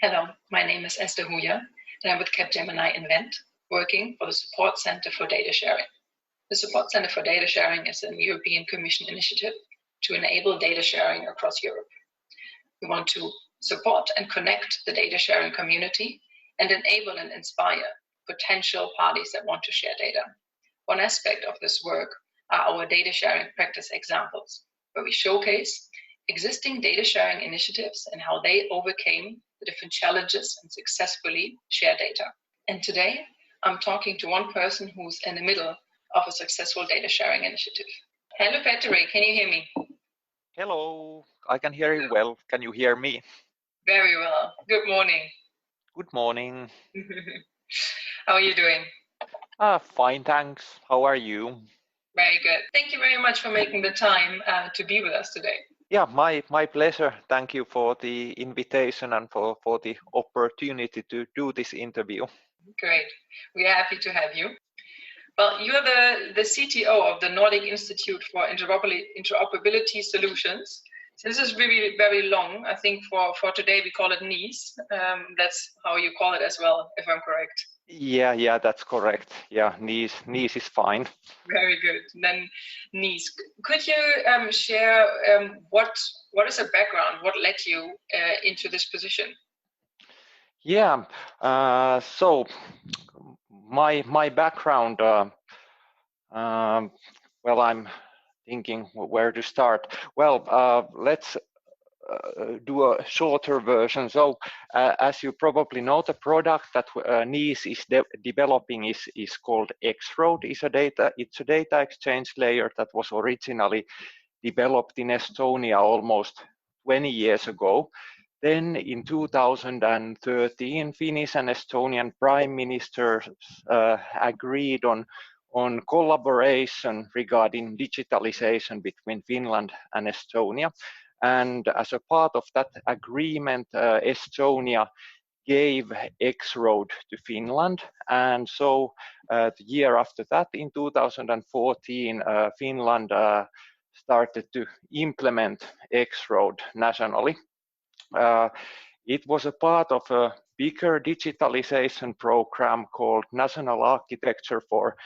Hello, my name is Esther Huyer, and I'm with Capgemini Invent, working for the Support Center for Data Sharing. The Support Center for Data Sharing is a European Commission initiative to enable data sharing across Europe. We want to support and connect the data sharing community and enable and inspire potential parties that want to share data. One aspect of this work are our data sharing practice examples, where we showcase existing data sharing initiatives and how they overcame the different challenges and successfully share data. And today, I'm talking to one person who's in the middle of a successful data sharing initiative. Hello, Petteri, can you hear me? Hello, I can hear you well. Can you hear me? Very well. Good morning. Good morning. How are you doing? Fine, thanks. How are you? Very good. Thank you very much for making the time to be with us today. Yeah, my pleasure. Thank you for the invitation and for the opportunity to do this interview. Great. We are happy to have you. Well, you're the CTO of the Nordic Institute for Interoperability Solutions. So this is really very long. I think for today we call it NIIS. That's how you call it as well, if I'm correct. Yeah, that's correct. Yeah, NIIS is fine. Very good. Then NIIS. Could you share what is the background? What led you into this position? Yeah. So my background. Well, I'm thinking where to start. Well, let's do a shorter version. So as you probably know, the product that NIIS is developing is called X-Road. It's a data exchange layer that was originally developed in Estonia almost 20 years ago. Then in 2013, Finnish and Estonian prime ministers agreed on collaboration regarding digitalization between Finland and Estonia. And as a part of that agreement, Estonia gave X-Road to Finland. And so the year after that, in 2014, Finland started to implement X-Road nationally. It was a part of a bigger digitalization program called National Architecture for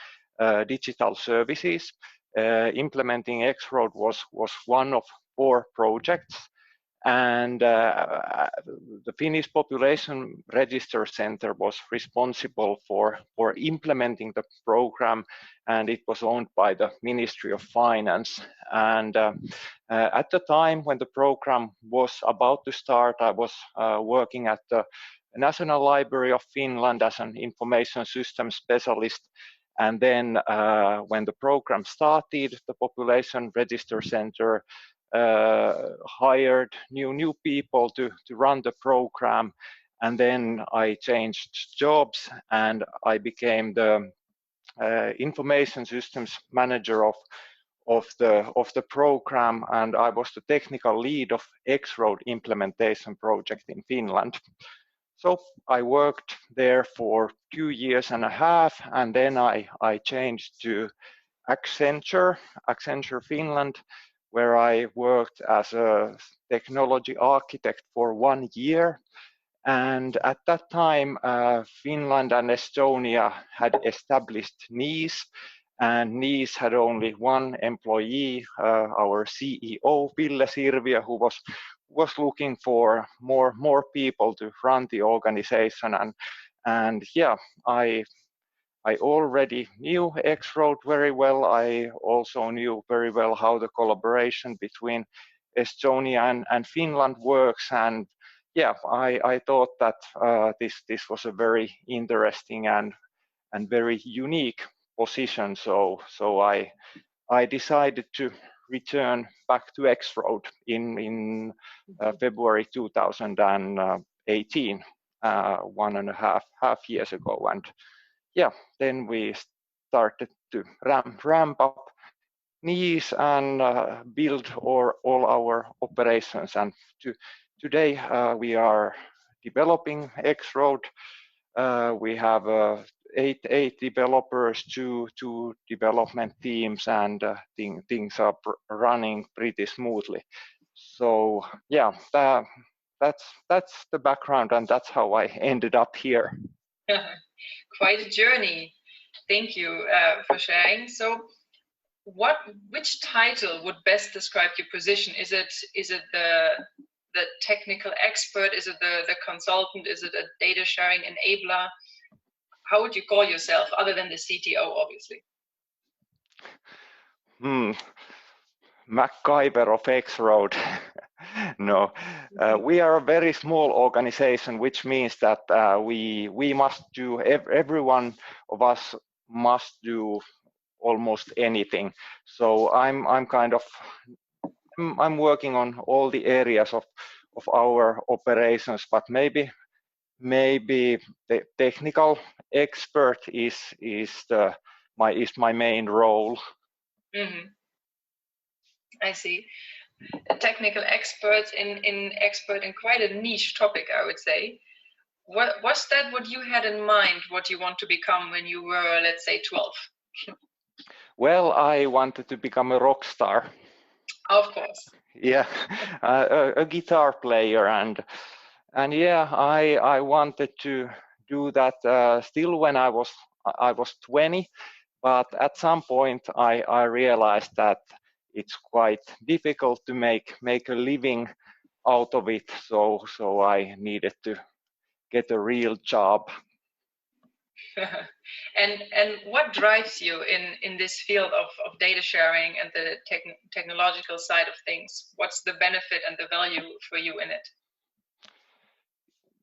Digital Services. Implementing X-Road was one of 4 projects, and the Finnish Population Register Center was responsible for implementing the program, and it was owned by the Ministry of Finance. And at the time when the program was about to start, I was working at the National Library of Finland as an information system specialist. And then when the program started, the Population Register Center hired new people to run the program. And then I changed jobs and I became the information systems manager of the program, and I was the technical lead of X-Road implementation project in Finland. So I worked there for 2.5 years, and then I changed to Accenture Finland, where I worked as a technology architect for 1 year. And at that time, Finland and Estonia had established NIIS, and NIIS had only 1 employee, our CEO, Ville Sirviö, who was looking for more people to run the organization. And yeah, I already knew X-Road very well. I also knew very well how the collaboration between Estonia and Finland works. And yeah, I thought that this was a very interesting and very unique position. So I decided to return back to X-Road in February 2018, 1.5 years ago. And yeah, then we started to ramp up NIIS and build all our operations. And today we are developing X-Road. We have 8 developers, two development teams, and things are running pretty smoothly. So yeah, that's the background, and that's how I ended up here. Quite a journey. Thank you for sharing. So, which title would best describe your position? Is it the technical expert? Is it the consultant? Is it a data sharing enabler? How would you call yourself, other than the CTO, obviously? MacGyver of X-Road. No, we are a very small organization, which means that we must do, every one of us must do almost anything. So I'm working on all the areas of our operations, but maybe the technical expert is my main role. Mm-hmm. I see. A technical expert in quite a niche topic, I would say. Was that what you had in mind, what you want to become when you were, let's say, 12? Well, I wanted to become a rock star. Of course. Yeah, a guitar player, and yeah, I wanted to do that still when I was 20, but at some point I realized that it's quite difficult to make a living out of it, so I needed to get a real job. And what drives you in this field of data sharing and the technological side of things? What's the benefit and the value for you in it?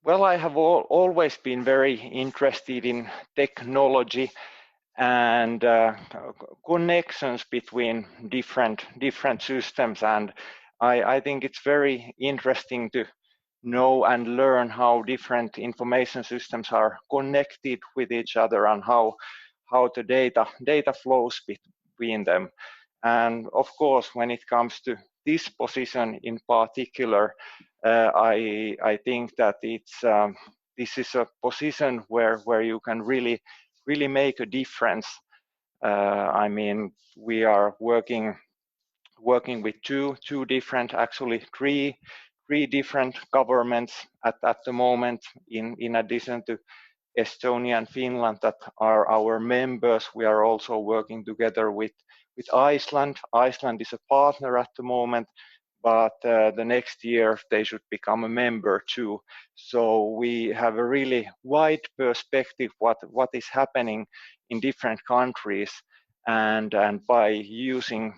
Well, I have always been very interested in technology and connections between different systems, and I think it's very interesting to know and learn how different information systems are connected with each other and how the data flows between them. And of course, when it comes to this position in particular, I think that this is a position where you can really make a difference. I mean, we are working with two different, actually three different governments at the moment, in addition to Estonia and Finland that are our members. We are also working together with Iceland. Iceland is a partner at the moment, but the next year they should become a member too. So we have a really wide perspective what is happening in different countries, and by using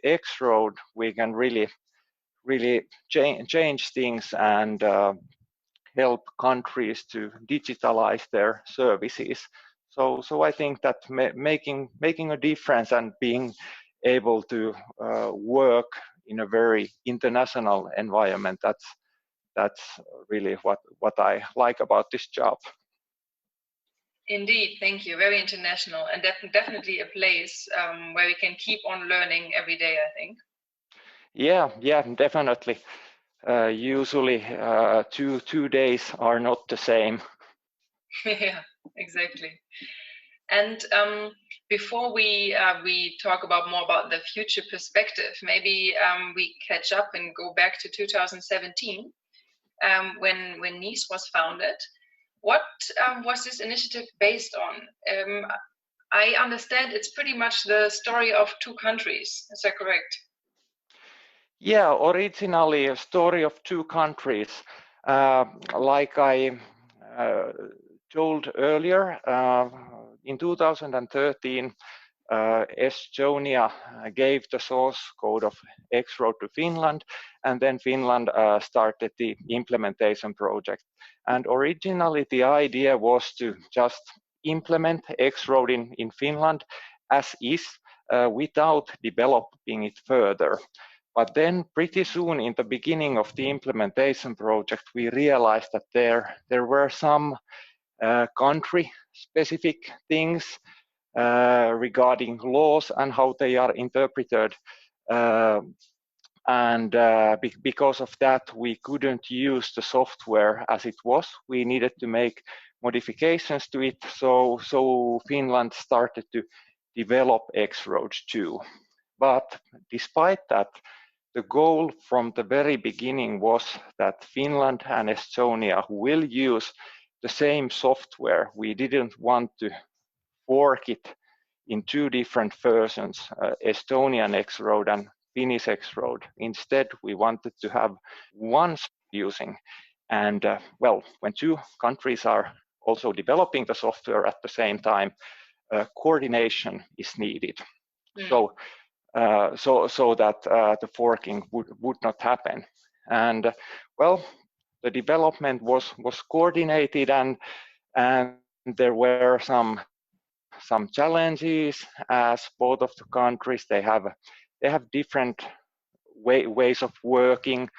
X-Road we can really change things and help countries to digitalize their services. So I think that making a difference and being able to work in a very international environment, that's really what I like about this job. Indeed, thank you. Very international, and definitely a place where we can keep on learning every day, I think. Yeah, definitely. Usually 2 days are not the same. Yeah, exactly. And before we talk about more about the future perspective, maybe we catch up and go back to 2017 when NIIS was founded. What was this initiative based on? I understand it's pretty much the story of two countries. Is that correct? Yeah, originally a story of two countries. Like I told earlier, in 2013, Estonia gave the source code of X-Road to Finland, and then Finland started the implementation project. And originally the idea was to just implement X-Road in Finland as is, without developing it further. But then pretty soon in the beginning of the implementation project, we realized that there were some country-specific things regarding laws and how they are interpreted. Because of that, we couldn't use the software as it was. We needed to make modifications to it. So Finland started to develop X-Road too. But despite that, the goal from the very beginning was that Finland and Estonia will use the same software. We didn't want to fork it in two different versions, Estonian X-Road and Finnish X-Road. Instead, we wanted to have one using. And well, when two countries are also developing the software at the same time, coordination is needed. So that the forking would not happen. And well, the development was coordinated, and there were some challenges, as both of the countries they have different ways of working.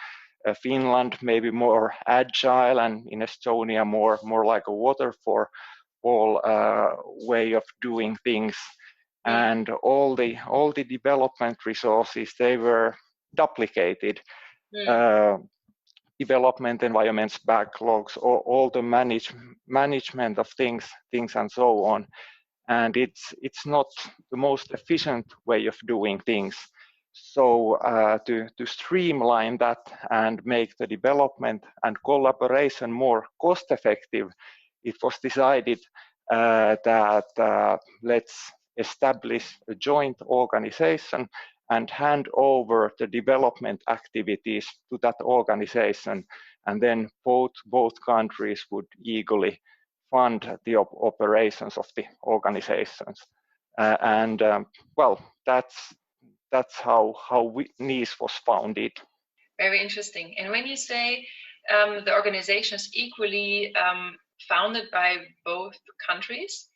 Finland maybe more agile, and in Estonia more like a waterfall way of doing things. And all the development resources, they were duplicated. Development environments, backlogs, all the management of things and so on. And it's not the most efficient way of doing things. So to streamline that and make the development and collaboration more cost effective, it was decided that let's establish a joint organization and hand over the development activities to that organization, and then both countries would eagerly fund the operations of the organizations. Well, that's how NIIS was founded. Very interesting. And when you say the organization is equally founded by both countries,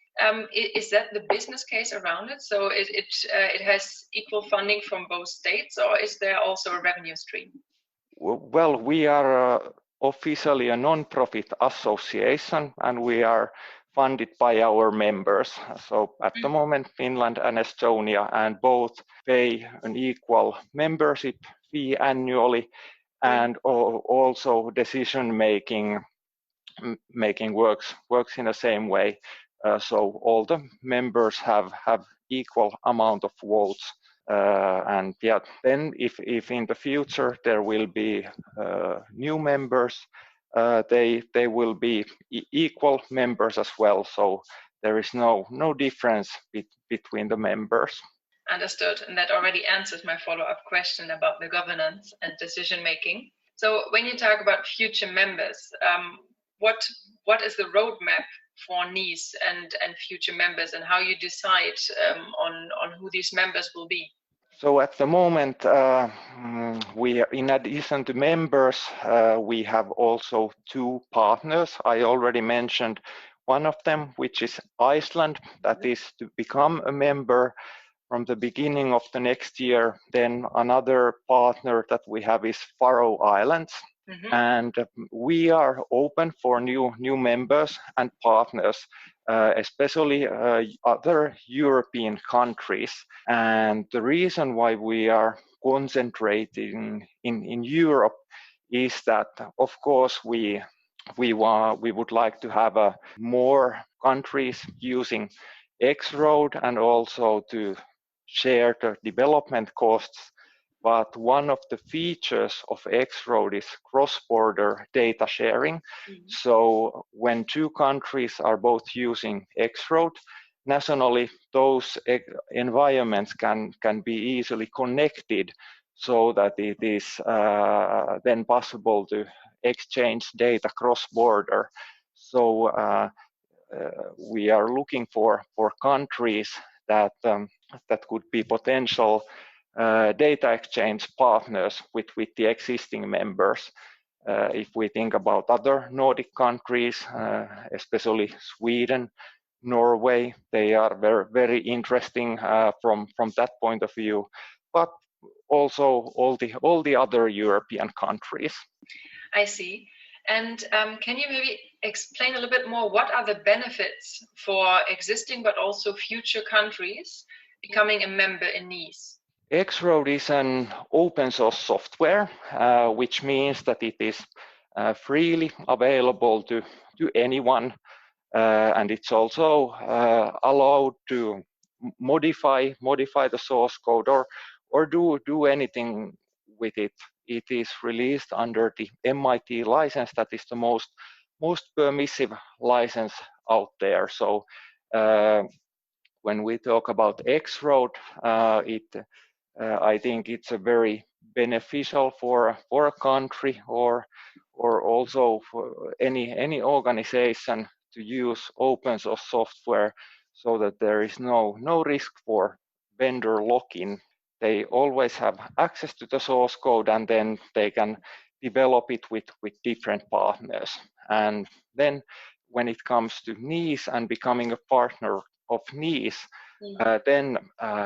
is that the business case around it? So it has equal funding from both states, or is there also a revenue stream? Well, we are officially a non-profit association, and we are funded by our members. So at the moment, Finland and Estonia, and both pay an equal membership fee annually, and also decision making works in the same way. So all the members have equal amount of votes. And yeah, then if in the future there will be new members, they will be equal members as well. So there is no difference between the members. Understood. And that already answers my follow-up question about the governance and decision making. So when you talk about future members, what is the roadmap for NIIS and future members, and how you decide on who these members will be? So at the moment, we, in addition to members, we have also two partners. I already mentioned one of them, which is Iceland, that is to become a member from the beginning of the next year. Then another partner that we have is Faroe Islands. And we are open for new members and partners, especially other European countries. And the reason why we are concentrating in Europe is that, of course, we would like to have more countries using X-Road, and also to share the development costs. But one of the features of X-Road is cross-border data sharing. So when two countries are both using X-Road, nationally those environments can be easily connected, so that it is then possible to exchange data cross-border. So we are looking for countries that could be potential data exchange partners with the existing members. If we think about other Nordic countries, especially Sweden, Norway, they are very interesting from that point of view, but also all the other European countries. I see. And can you maybe explain a little bit more, what are the benefits for existing but also future countries becoming a member in NIIS? X-Road is an open source software, which means that it is freely available to anyone, and it's also allowed to modify the source code or do anything with it. It is released under the MIT license, that is the most permissive license out there. So when we talk about X-Road, I think it's a very beneficial for a country or also for any organization to use open source software, so that there is no risk for vendor lock-in. They always have access to the source code, and then they can develop it with different partners. And then when it comes to NIIS and becoming a partner of NIIS, then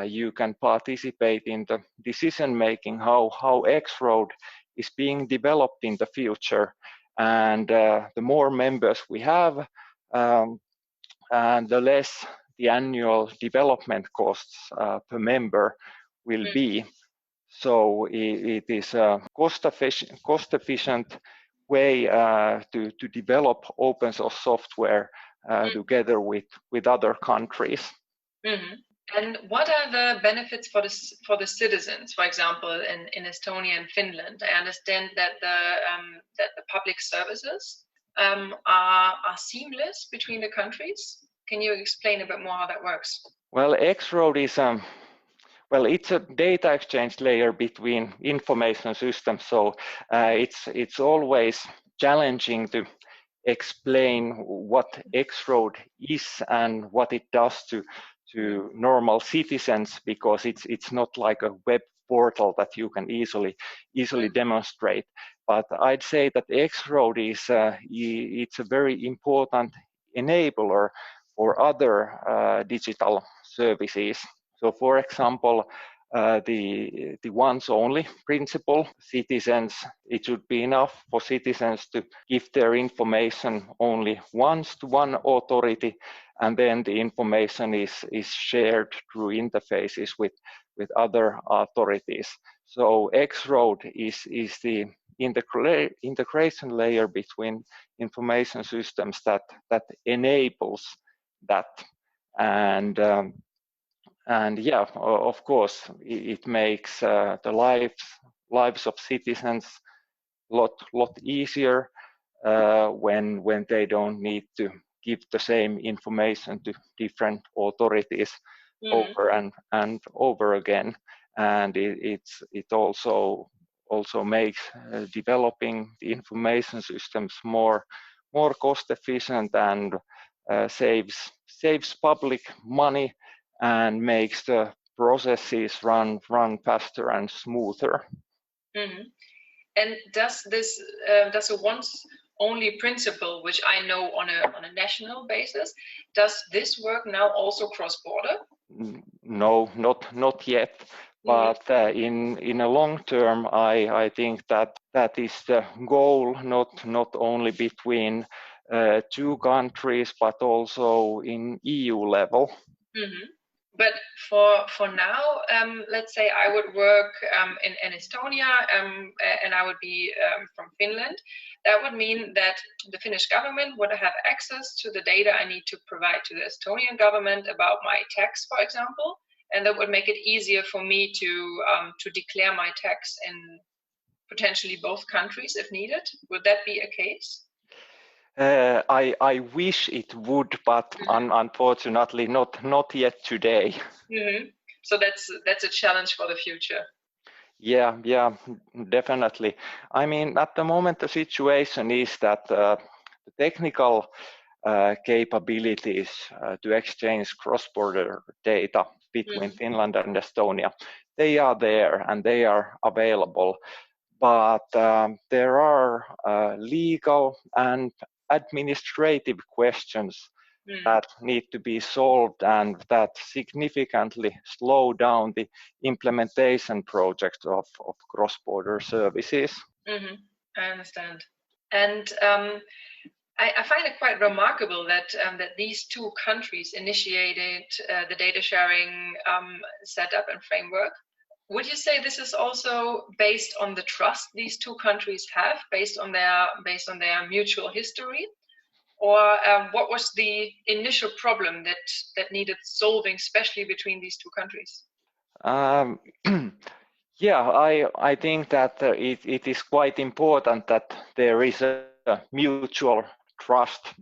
you can participate in the decision making, how X-Road is being developed in the future. And the more members we have, and the less the annual development costs per member will be. So it is a cost-efficient way to develop open source software together with other countries. And what are the benefits for the citizens? For example, in Estonia and Finland, I understand that the public services are seamless between the countries. Can you explain a bit more how that works? Well, X-Road is it's a data exchange layer between information systems. So it's always challenging to explain what X-Road is and what it does to normal citizens, because it's not like a web portal that you can easily demonstrate. But I'd say that X-Road is it's a very important enabler for other digital services. So, for example, the once only principle, citizens, it should be enough for citizens to give their information only once to one authority, and then the information is shared through interfaces with other authorities. So X-Road is the integration layer between information systems that enables that. And yeah, of course, it makes the lives of citizens lot easier when they don't need to give the same information to different authorities over and over again. And it also makes developing the information systems more cost efficient, and saves public money, and makes the processes run faster and smoother. And does a once only principle, which I know on a national basis, does this work now also cross border? No, not yet. But in a long term, I think that is the goal, not only between two countries, but also in EU level. But for now, let's say I would work in Estonia, and I would be from Finland. That would mean that the Finnish government would have access to the data I need to provide to the Estonian government about my tax, for example, and that would make it easier for me to declare my tax in potentially both countries if needed. Would that be a case? I wish it would, but unfortunately not yet today. So that's a challenge for the future. Yeah, definitely. I mean, at the moment, the situation is that the technical capabilities to exchange cross-border data between Finland and Estonia, they are there and they are available. But there are legal and administrative questions that need to be solved, and that significantly slow down the implementation projects of cross-border services. I understand. And I find it quite remarkable that these two countries initiated the data sharing setup and framework. Would you say this is also based on the trust these two countries have, based on their mutual history, or what was the initial problem that needed solving, especially between these two countries? Yeah, I think that it is quite important that there is a mutual trust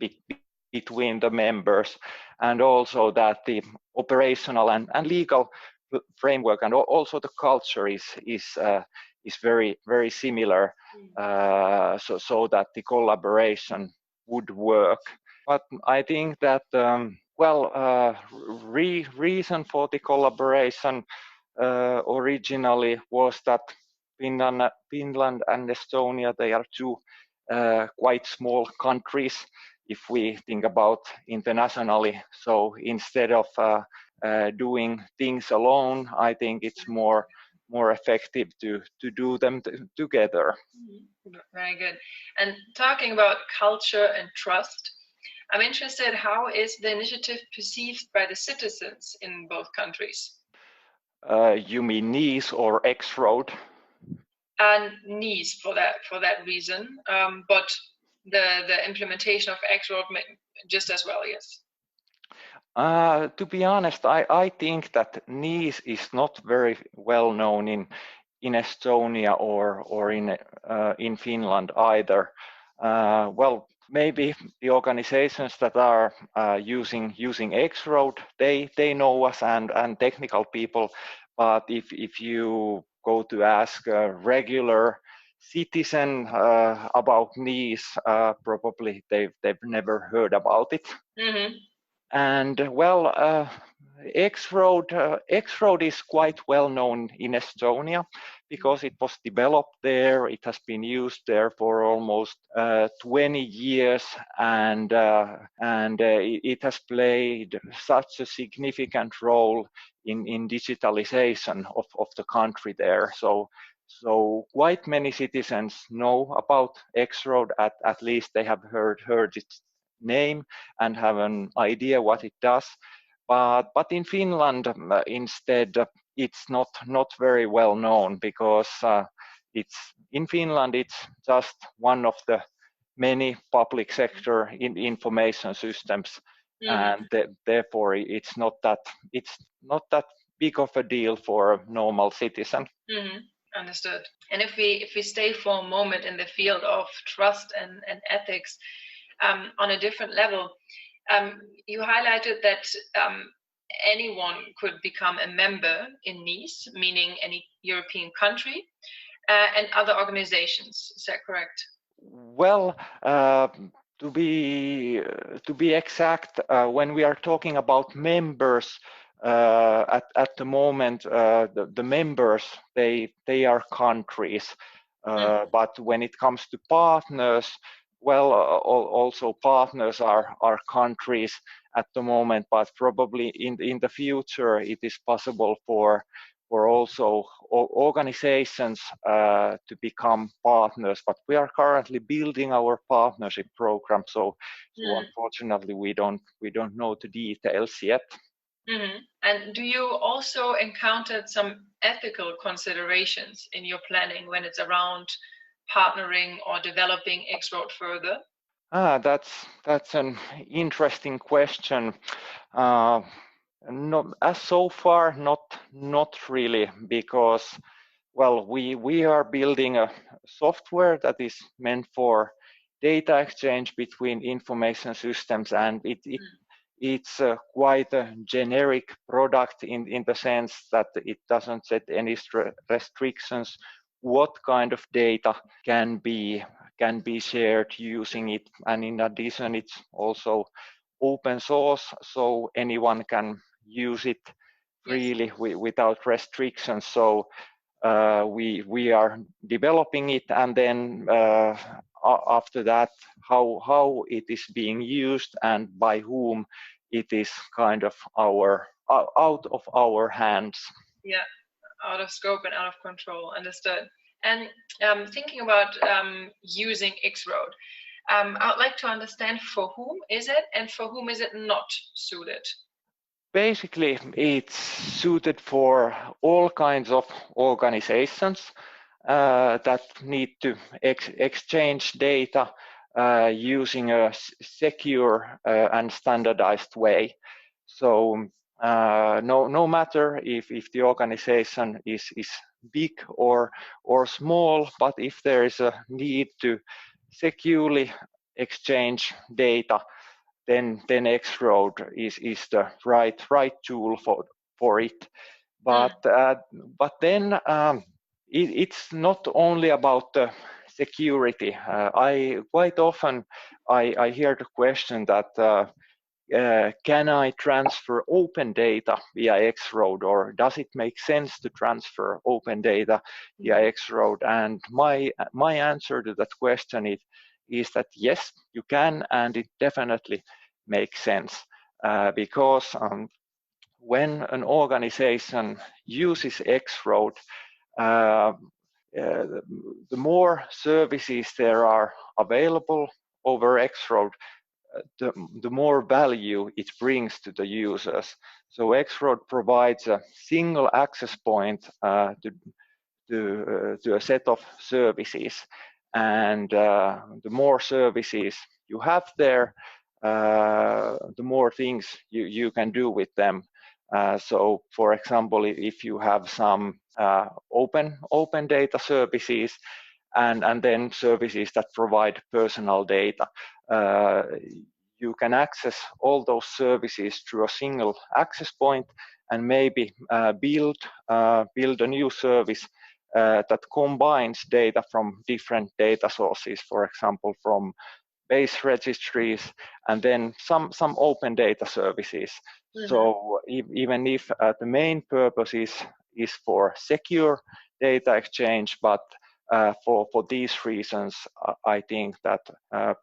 between the members, and also that the operational and legal framework and also the culture is very similar, so that the collaboration would work. But I think that reason for the collaboration originally was that Finland and Estonia, they are two quite small countries if we think about internationally. So instead of doing things alone, I think it's more effective to do them together. Very good. And talking about culture and trust, I'm interested, how is the initiative perceived by the citizens in both countries? You mean NIIS or X-Road? And NIIS for that reason, but the implementation of X-Road just as well, yes. To be honest, I think that NIIS is not very well known in Estonia or in Finland either. Well, maybe the organizations that are using X-Road, they know us and technical people, but if you go to ask a regular citizen about NIIS, probably they've never heard about it. Mm-hmm. And well, X-Road is quite well known in Estonia because it was developed there. It has been used there for almost 20 years, and it has played such a significant role in digitalization of the country there. So quite many citizens know about X-Road. At least they have heard its name and have an idea what it does. But in Finland, instead, it's not very well known because in Finland it's just one of the many public sector information systems, and therefore it's not that big of a deal for a normal citizen. Understood. And if we stay for a moment in the field of trust and ethics, on a different level, you highlighted that anyone could become a member in NIIS, meaning any European country, and other organizations. Is that correct? Well, to be exact, when we are talking about members, at the moment, the members they are countries, but when it comes to partners, well, also partners are countries at the moment, but probably in the future it is possible for also organizations to become partners, but we are currently building our partnership program, so unfortunately we don't know the details yet. And do you also encounter some ethical considerations in your planning when it's around partnering or developing X-Road further? That's an interesting question. No, as so far, not really, because well, we are building a software that is meant for data exchange between information systems, and it's quite a generic product in the sense that it doesn't set any restrictions what kind of data can be shared using it, and in addition it's also open source, so anyone can use it freely without restrictions. So we are developing it, and then after that, how it is being used and by whom, it is kind of out of our hands. Yeah, out of scope and out of control. Understood. And thinking about using X-Road, I would like to understand, for whom is it and for whom is it not suited? Basically, it's suited for all kinds of organizations that need to exchange data using a secure and standardized way. So no matter if the organization is big or small, but if there is a need to securely exchange data, then X-Road is the right tool for it. But then it's not only about the security. I quite often I hear the question that can I transfer open data via X-Road, or does it make sense to transfer open data via X-Road? And my answer to that question is that yes, you can, and it definitely makes sense because when an organization uses X-Road, the more services there are available over X-Road, the more value it brings to the users. So X-Road provides a single access point to a set of services, and the more services you have there, the more things you can do with them. So, for example, if you have some open data services and then services that provide personal data, you can access all those services through a single access point, and maybe build a new service that combines data from different data sources, for example, from base registries, and then some open data services. So even if the main purpose is for secure data exchange, but for these reasons, I think that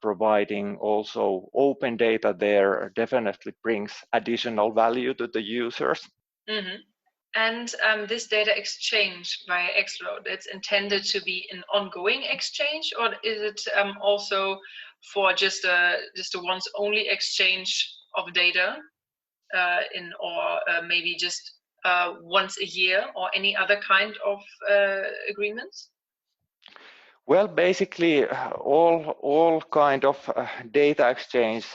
providing also open data there definitely brings additional value to the users. And this data exchange via X-Road, it's intended to be an ongoing exchange, or is it also for just a once only exchange of data or maybe just once a year, or any other kind of agreements? Well, basically, all kind of data exchange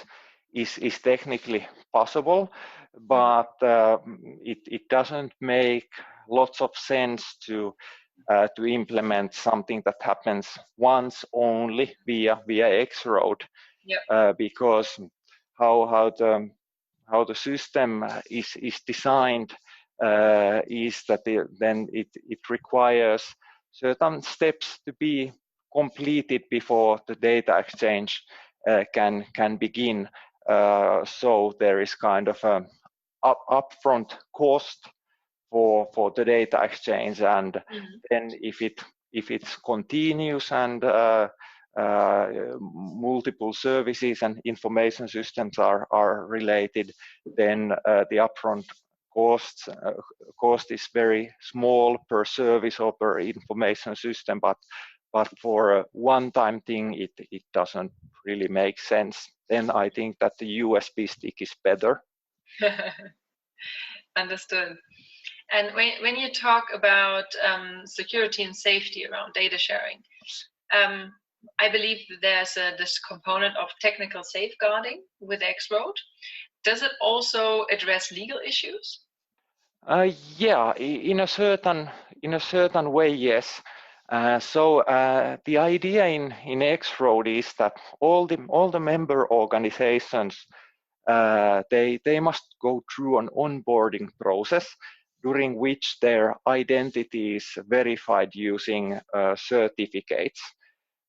is technically possible, but it doesn't make lots of sense to implement something that happens once only via X-Road, because how the system is designed is that then it requires certain steps to be completed before the data exchange can begin. So there is kind of an upfront cost for the data exchange, and then if it's continuous and multiple services and information systems are related, then the upfront cost is very small per service or per information system, but for a one-time thing, it doesn't really make sense. Then I think that the USB stick is better. Understood. And when you talk about security and safety around data sharing, I believe that there's this component of technical safeguarding with X-Road. Does it also address legal issues? Yeah, in a certain way, yes. So the idea in X-Road is that all the member organizations they must go through an onboarding process during which their identity is verified using certificates.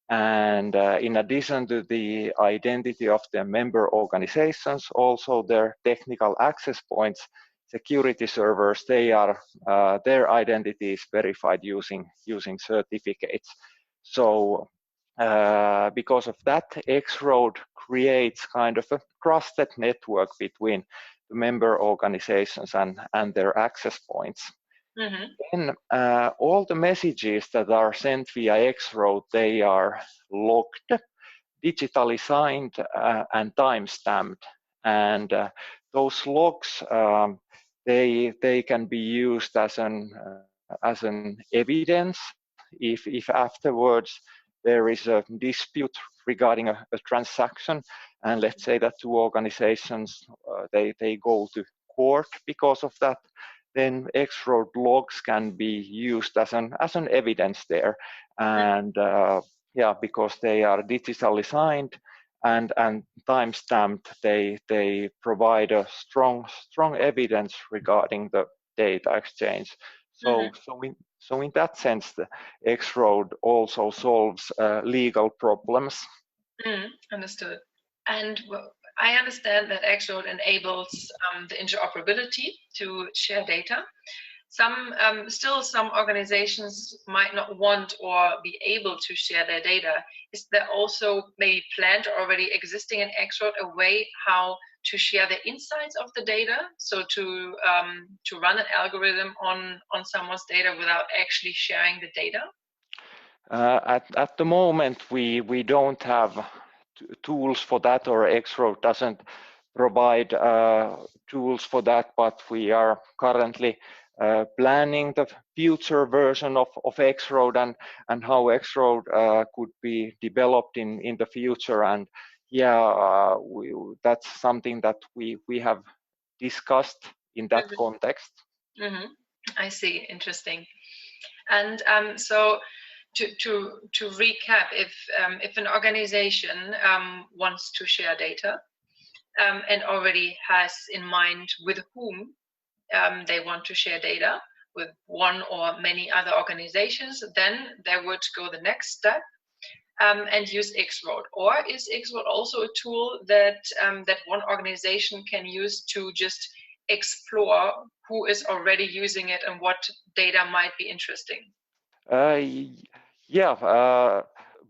And in addition to the identity of the member organizations, also their technical access points, security servers, they are their identity is verified using certificates. So because of that, X-Road creates kind of a trusted network between the member organizations and their access points. Then all the messages that are sent via X-Road, they are logged, digitally signed, and time-stamped. And those logs, they can be used as an evidence if afterwards there is a dispute regarding a transaction, and let's say that two organizations they go to court because of that, then X-Road logs can be used as an evidence there. And yeah, because they are digitally signed and time-stamped, they provide a strong evidence regarding the data exchange. So in that sense, the X-Road also solves legal problems. Understood. And I understand that X-Road enables the interoperability to share data. Still some organizations might not want or be able to share their data. Is there also maybe planned or already existing in X-Road a way how to share the insights of the data? So to run an algorithm on someone's data without actually sharing the data? At the moment, we don't have tools for that, or X-Road doesn't provide tools for that, but we are currently planning the future version of X-Road and how X-Road could be developed in the future. And yeah, that's something that we have discussed in that context. I see. Interesting. And so to recap, if an organization wants to share data and already has in mind with whom they want to share data, with one or many other organizations, then they would go the next step and use X-Road. Or is X-Road also a tool that that one organization can use to just explore who is already using it and what data might be interesting? Yeah,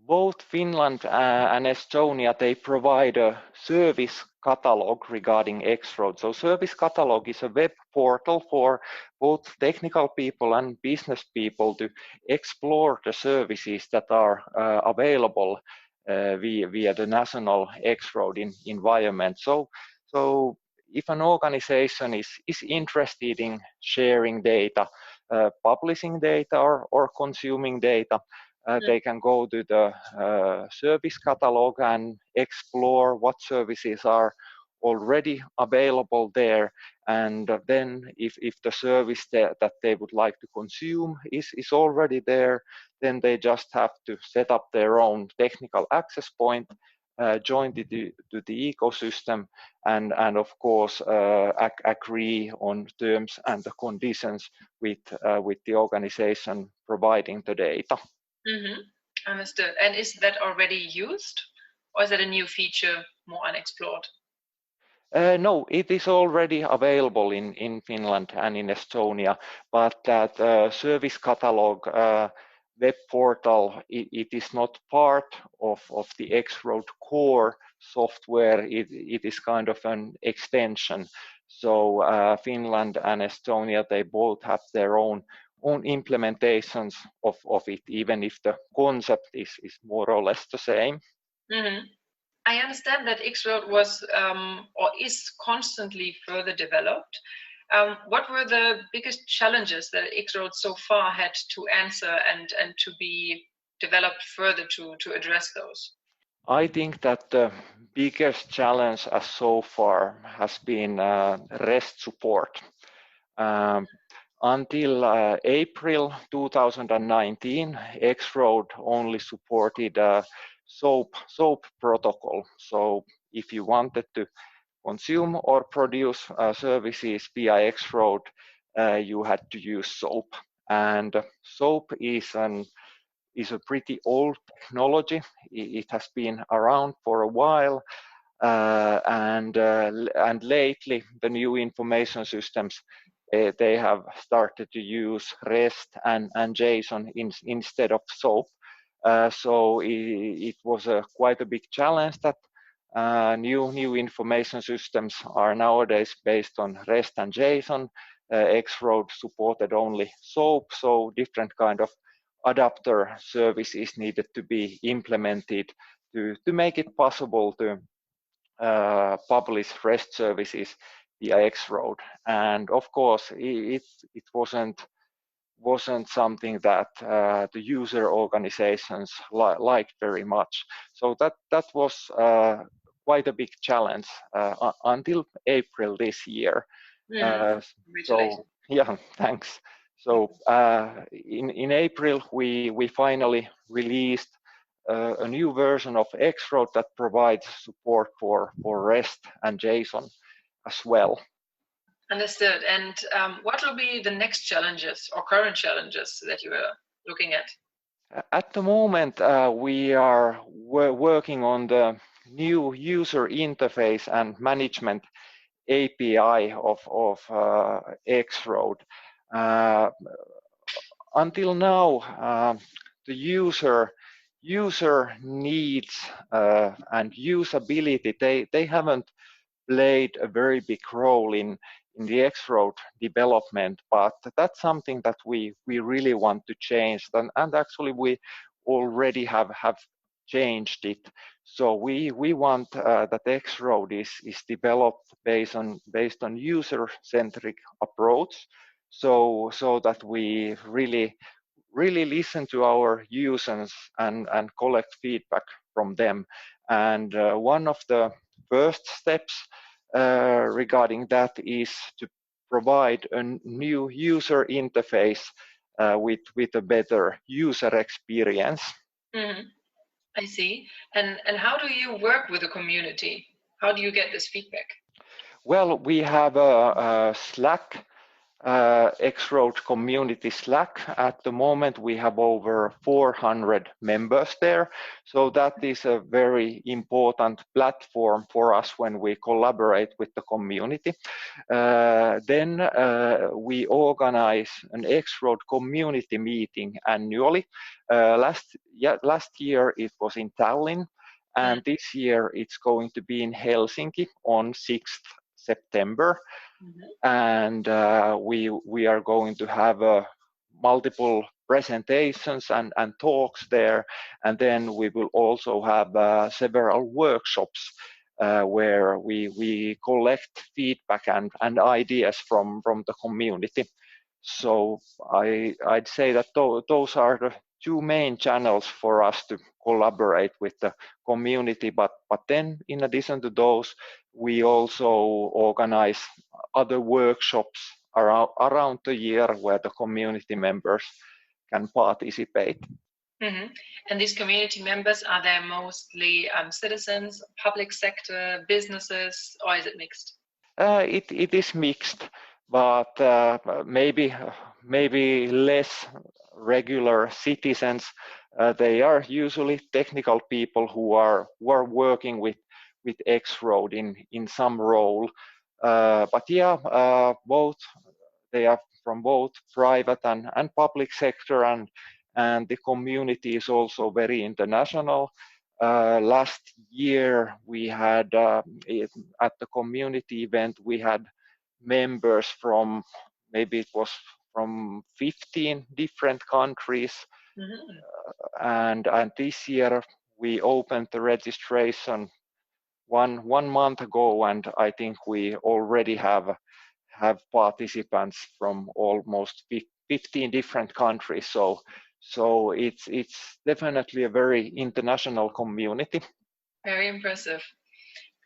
both Finland and Estonia, they provide a service catalog regarding X-Road. So service catalog is a web portal for both technical people and business people to explore the services that are available via the national X-Road environment. So if an organization is interested in sharing data, publishing data or consuming data, they can go to the service catalog and explore what services are already available there. And then if the service that they would like to consume is already there, then they just have to set up their own technical access point, join to the ecosystem, and of course agree on terms and the conditions with the organization providing the data. Understood. And is that already used, or is that a new feature, more unexplored? No, it is already available in Finland and in Estonia, but that service catalog web portal, it is not part of the X-Road core software. It is kind of an extension. So Finland and Estonia, they both have their own implementations of it, even if the concept is more or less the same. I understand that X-Road was or is constantly further developed. What were the biggest challenges that X-Road so far had to answer and to be developed further to address those? I think that the biggest challenge as so far has been REST support. Until April 2019, X-Road only supported SOAP protocol. So if you wanted to consume or produce services via X-Road, you had to use SOAP. And SOAP is a pretty old technology. It has been around for a while, and lately the new information systems, they have started to use REST and JSON instead of SOAP. So it was quite a big challenge that new information systems are nowadays based on REST and JSON. X-Road supported only SOAP, so different kind of adapter services needed to be implemented to make it possible to publish REST services via X-Road. And of course, it wasn't something that the user organizations liked very much. So that was quite a big challenge until April this year. So Yeah, thanks. So in April, we finally released a new version of Xroad that provides support for REST and JSON as well. Understood. And what will be the next challenges or current challenges that you are looking at? At the moment, we are working on the new user interface and management API of Xroad. Until now, the user needs and usability, they haven't played a very big role in the Xroad development, but that's something that we really want to change. And actually, we already have changed it. So we want that Xroad is developed based on user-centric approach. So that we really listen to our users and collect feedback from them. And one of the first steps regarding that is to provide a new user interface with a better user experience. Mm-hmm. I see. And how do you work with the community? How do you get this feedback? Well, we have a Slack, Xroad community Slack. At the moment, we have over 400 members there. So that is a very important platform for us when we collaborate with the community. Then we organize an Xroad community meeting annually. Last year it was in Tallinn, and this year it's going to be in Helsinki on 6th September. And we are going to have multiple presentations and talks there, and then we will also have several workshops where we collect feedback and ideas from the community. So I'd say that those are the two main channels for us to collaborate with the community. But then, in addition to those, we also organize other workshops around the year where the community members can participate. Mm-hmm. And these community members, are they mostly citizens, public sector, businesses, or is it mixed? It is mixed, but maybe less regular citizens. They are usually technical people who are working with Xroad in some role. But yeah, both they are from both private and public sector, and the community is also very international. Last year we had at the community event we had members from, maybe it was from 15 different countries. And this year we opened the registration one month ago, and I think we already have participants from almost 15 different countries. So it's definitely a very international community. Very impressive.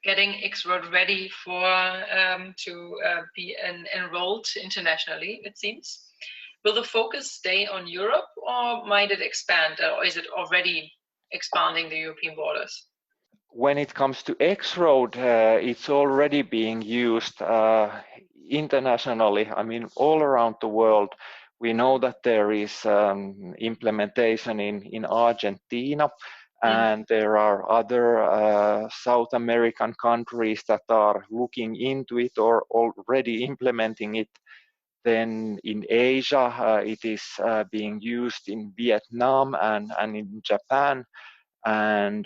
Getting Xroad ready for to be enrolled internationally, it seems. Will the focus stay on Europe, or might it expand, or is it already expanding the European borders? When it comes to Xroad, it's already being used internationally. I mean, all around the world. We know that there is implementation in Argentina, and there are other South American countries that are looking into it or already implementing it. Then in Asia, it is being used in Vietnam and in Japan, and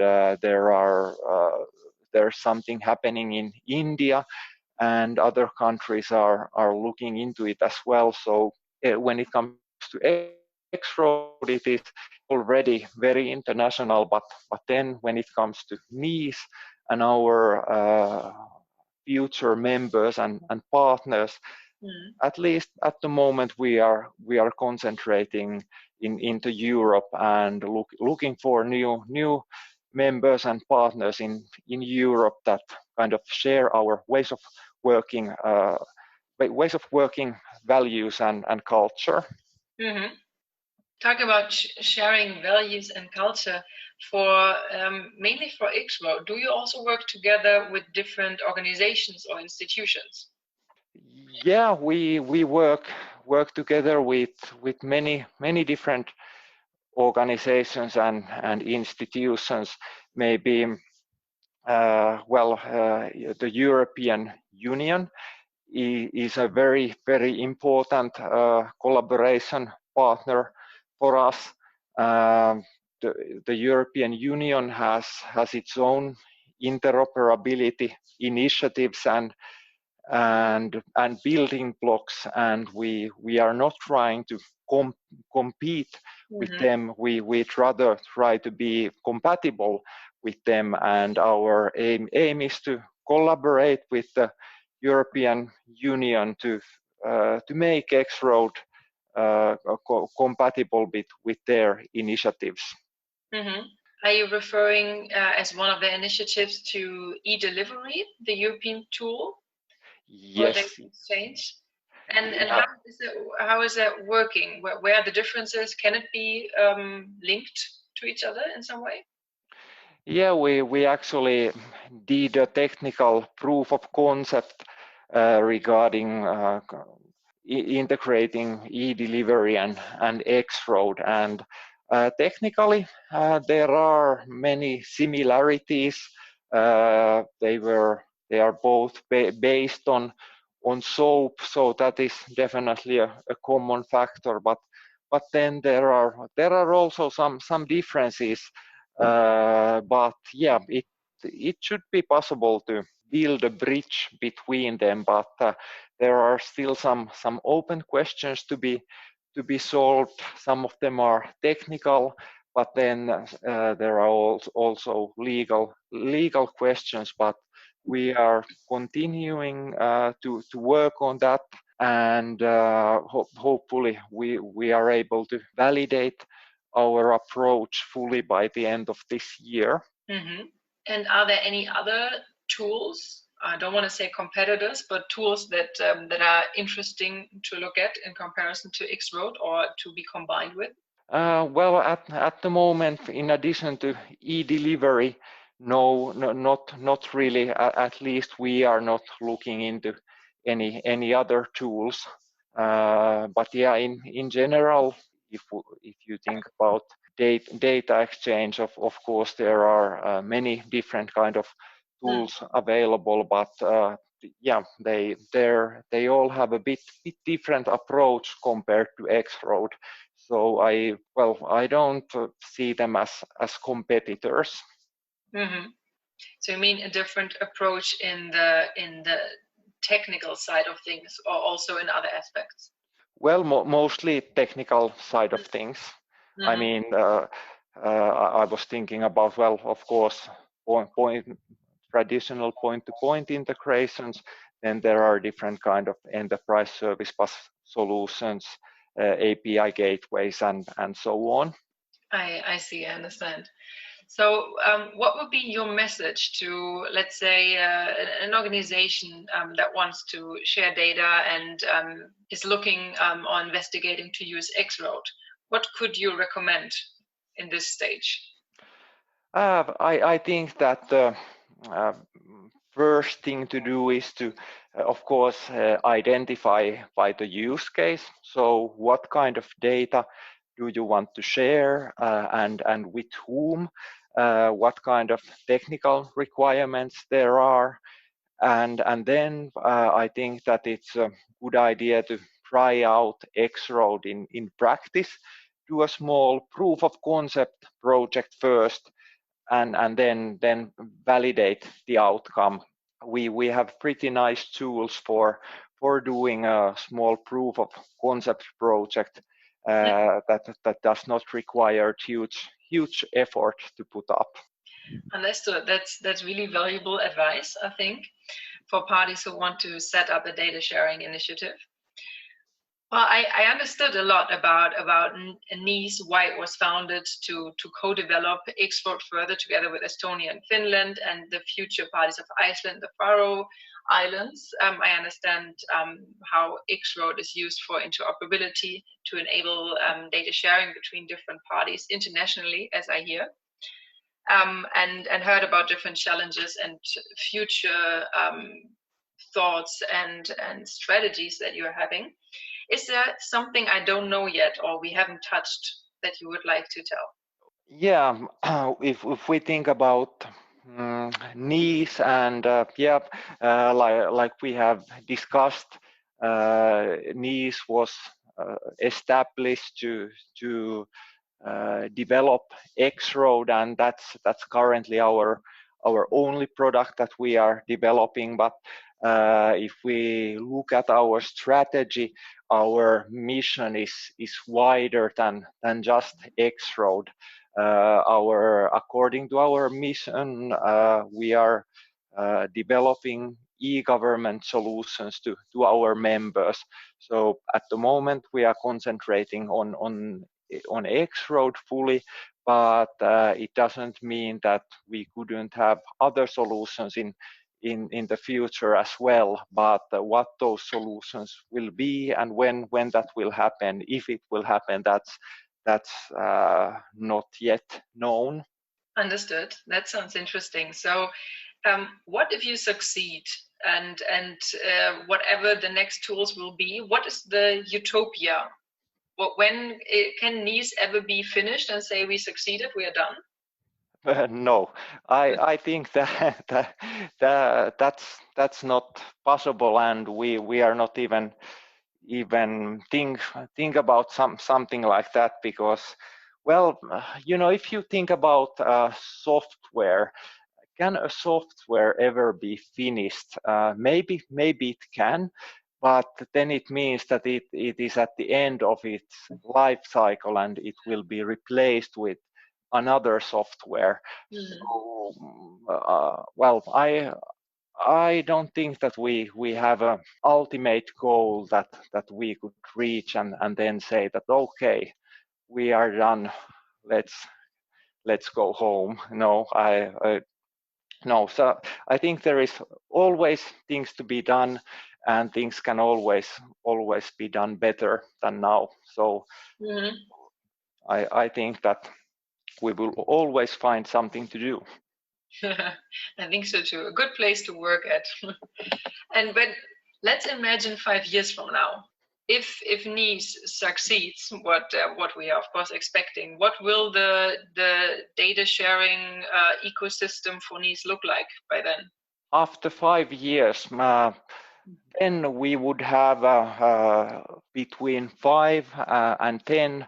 there's something happening in India, and other countries are looking into it as well. So when it comes to Xroad, it is already very international, but then when it comes to NIIS and our future members and partners, at least at the moment we are concentrating into Europe and looking for new members and partners in Europe that kind of share our ways of working ways of working, values, and culture. Mm-hmm. Talk about sharing values and culture for mainly for X-Road. Do you also work together with different organizations or institutions? Yeah, we work together with many different organizations and institutions. Maybe the European Union is a very important collaboration partner for us. The European Union has its own interoperability initiatives and building blocks, and we are not trying to compete with them. We'd rather try to be compatible with them, and our aim is to collaborate with the European Union to make X-Road compatible with their initiatives. Are you referring as one of the initiatives to e-delivery, the European tool? Yes. For exchange? And how is that working? Where are the differences? Can it be linked to each other in some way? Yeah, we actually did a technical proof of concept regarding integrating e-delivery and X-Road, and technically there are many similarities. They are both based on SOAP, so that is definitely a common factor. But then there are also some differences. But yeah, it should be possible to build a bridge between them, but there are still some open questions to be solved. Some of them are technical, but then there are also legal questions. But we are continuing to work on that, and hopefully we are able to validate our approach fully by the end of this year. And are there any other tools? I don't want to say competitors, but tools that are interesting to look at in comparison to X-Road or to be combined with? Well, at the moment, in addition to e-delivery, no, not really. At least we are not looking into any other tools. But yeah, in general, if you think about data exchange, of course there are many different kind of tools available, but yeah, they all have a bit different approach compared to X-Road. So I don't see them as competitors. So you mean a different approach in the technical side of things, or also in other aspects? Well, mostly technical side of things. I mean, I was thinking about, well, of course, traditional point-to-point integrations. Then there are different kind of enterprise service bus solutions, API gateways, and so on. I see, I understand. So what would be your message to, let's say, an organization that wants to share data and is looking or investigating to use X-Road? What could you recommend in this stage? I think that the first thing to do is to, of course, identify the use case. So what kind of data do you want to share, and with whom? What kind of technical requirements there are, and then I think that it's a good idea to try out X-Road in practice. Do a small proof of concept project first, and then validate the outcome. We have pretty nice tools for doing a small proof of concept project that does not require huge effort to put up. Understood. That's really valuable advice, I think, for parties who want to set up a data sharing initiative. Well, I understood a lot about NIIS, why it was founded to co-develop X-Road further together with Estonia and Finland and the future parties of Iceland, the Faroe Islands. I understand how X-Road is used for interoperability to enable data sharing between different parties internationally, as I hear. And heard about different challenges and future thoughts and strategies that you're having. Is there something I don't know yet or we haven't touched that you would like to tell? Yeah, if we think about NIIS and like we have discussed, NIIS was established to develop X-Road, and that's currently our only product that we are developing. But if we look at our strategy, our mission is wider than just X-Road. According to our mission, we are developing e-government solutions to our members. So at the moment we are concentrating on X-Road fully, but it doesn't mean that we couldn't have other solutions in the future as well. But what those solutions will be and when that will happen, if it will happen, that's not yet known. Understood. That sounds interesting. So, what if you succeed and whatever the next tools will be? What is the utopia? When can NIIS ever be finished and say we succeeded, we are done? No, I think that's not possible, and we are not even think about something like that, because, well, if you think about software, can a software ever be finished? Maybe it can, but then it means that it is at the end of its life cycle and it will be replaced with another software. So, well, I don't think that we have an ultimate goal that we could reach and then say that, okay, we are done, let's go home. No, no. So I think there is always things to be done, and things can always be done better than now. So I think that we will always find something to do. I think so too. A good place to work at. And let's imagine 5 years from now, if NIIS succeeds, what we are of course expecting, what will the data sharing ecosystem for NIIS look like by then? After 5 years, then we would have between 5 and 10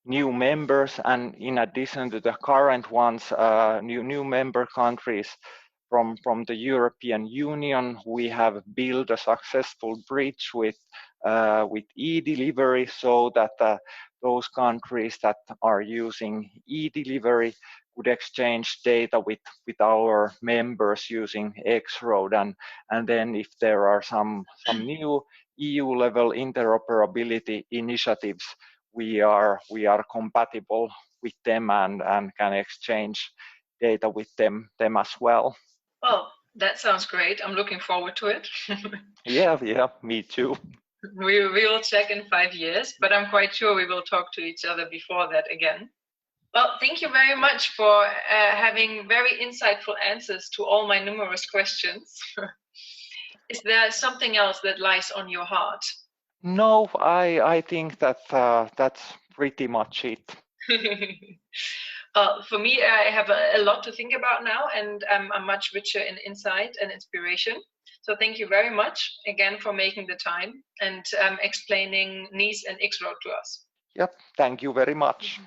new members, and in addition to the current ones, new member countries from the European Union. We have built a successful bridge with e-delivery, so that those countries that are using e-delivery could exchange data with our members using X-Road, and then if there are some new EU level interoperability initiatives, we are compatible with them and can exchange data with them as well. Well, that sounds great. I'm looking forward to it. Yeah, me too. We will check in 5 years, but I'm quite sure we will talk to each other before that again. Well, thank you very much for having very insightful answers to all my numerous questions. Is there something else that lies on your heart? No, I think that that's pretty much it. For me, I have a lot to think about now, and I'm much richer in insight and inspiration. So thank you very much again for making the time and explaining NIIS and X-Road to us. Yep, thank you very much.